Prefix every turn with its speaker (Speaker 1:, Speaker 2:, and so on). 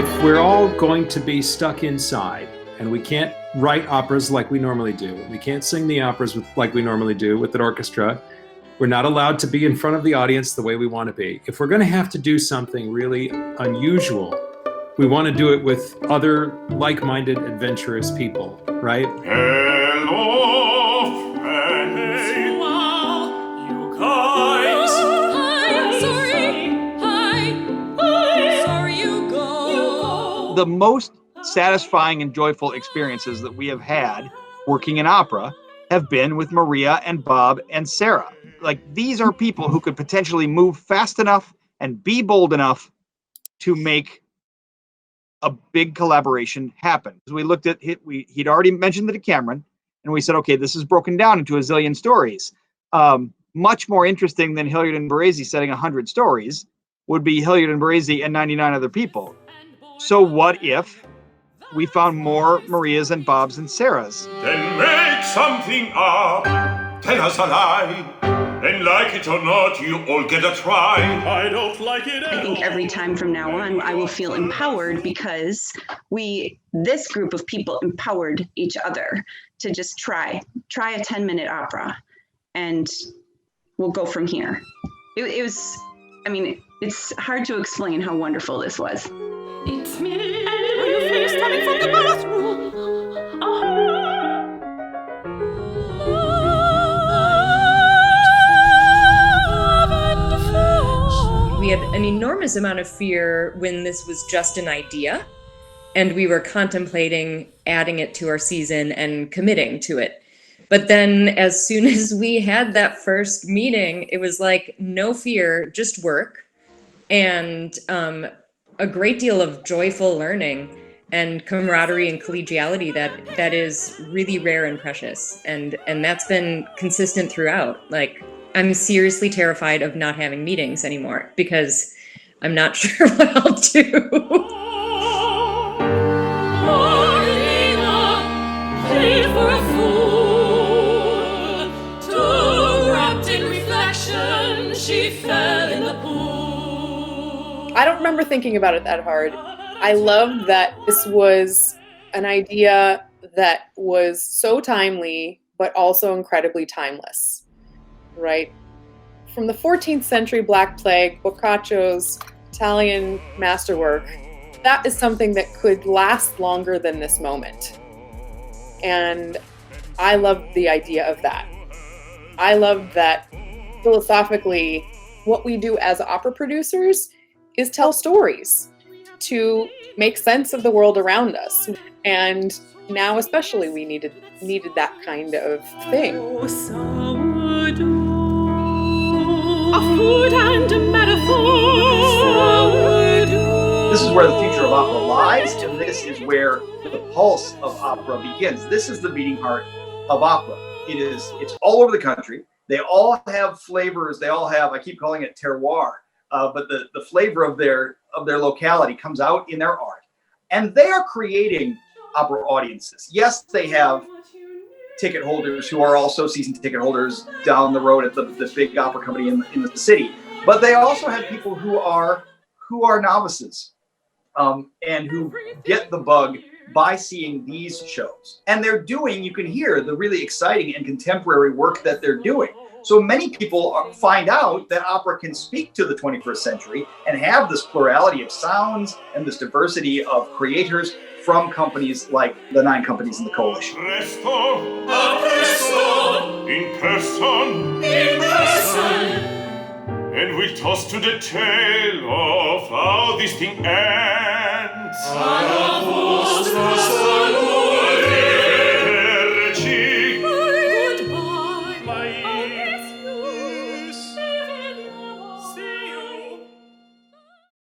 Speaker 1: if we're all going to be stuck inside and we can't write operas like we normally do, we can't sing the operas like we normally do with an orchestra, we're not allowed to be in front of the audience the way we want to be. If we're going to have to do something really unusual, we want to do it with other like-minded, adventurous people, right?
Speaker 2: Hello, friends.
Speaker 3: Wow, you guys. Hi, sorry. Hi, sorry you go.
Speaker 4: The most satisfying and joyful experiences that we have had working in opera have been with Maria and Bob and Sarah. Like, these are people who could potentially move fast enough and be bold enough to make a big collaboration happen. So we looked at it, he'd already mentioned the Decameron, and we said, okay, this is broken down into a zillion stories. Much more interesting than Hilliard and BORESI setting 100 stories would be Hilliard and BORESI and 99 other people. So what if we found more Marias and Bobs and Sarahs?
Speaker 2: Then make something up, tell us a lie, and like it or not, you all get a try. I don't like it at all.
Speaker 5: I think every time from now on, I will feel empowered because this group of people empowered each other to just try a 10-minute opera, and we'll go from here. It was, I mean, it's hard to explain how wonderful this was.
Speaker 3: It's me. Are you face coming from the bathroom?
Speaker 6: We had an enormous amount of fear when this was just an idea, and we were contemplating adding it to our season and committing to it. But then as soon as we had that first meeting, it was like, no fear, just work, and a great deal of joyful learning and camaraderie and collegiality that is really rare and precious. And that's been consistent throughout. Like, I'm seriously terrified of not having meetings anymore because I'm not sure what I'll do.
Speaker 3: Marina played for a fool. Too wrapped in reflection, she fell in the pool.
Speaker 7: I don't remember thinking about it that hard. I loved that this was an idea that was so timely, but also incredibly timeless, right? From the 14th century Black Plague, Boccaccio's Italian masterwork, that is something that could last longer than this moment. And I loved the idea of that. I loved that philosophically, what we do as opera producers is tell stories to make sense of the world around us. And now especially we needed that kind of thing.
Speaker 3: Oh, sourdough, a food and a metaphor. Sourdough.
Speaker 4: This is where the future of opera lies, and this is where the pulse of opera begins. This is the beating heart of opera. It's all over the country. They all have flavors. They all have, I keep calling it terroir, but the flavor of their locality comes out in their art. And they are creating opera audiences. Yes, they have ticket holders who are also season ticket holders down the road at the big opera company in the city. But they also have people who are novices and who get the bug by seeing these shows. And they're doing, you can hear the really exciting and contemporary work that they're doing. So many people find out that opera can speak to the 21st century and have this plurality of sounds and this diversity of creators from companies like the 9 companies in the coalition.
Speaker 2: Presto, in person, and we'll toss to the tale of how this thing ends.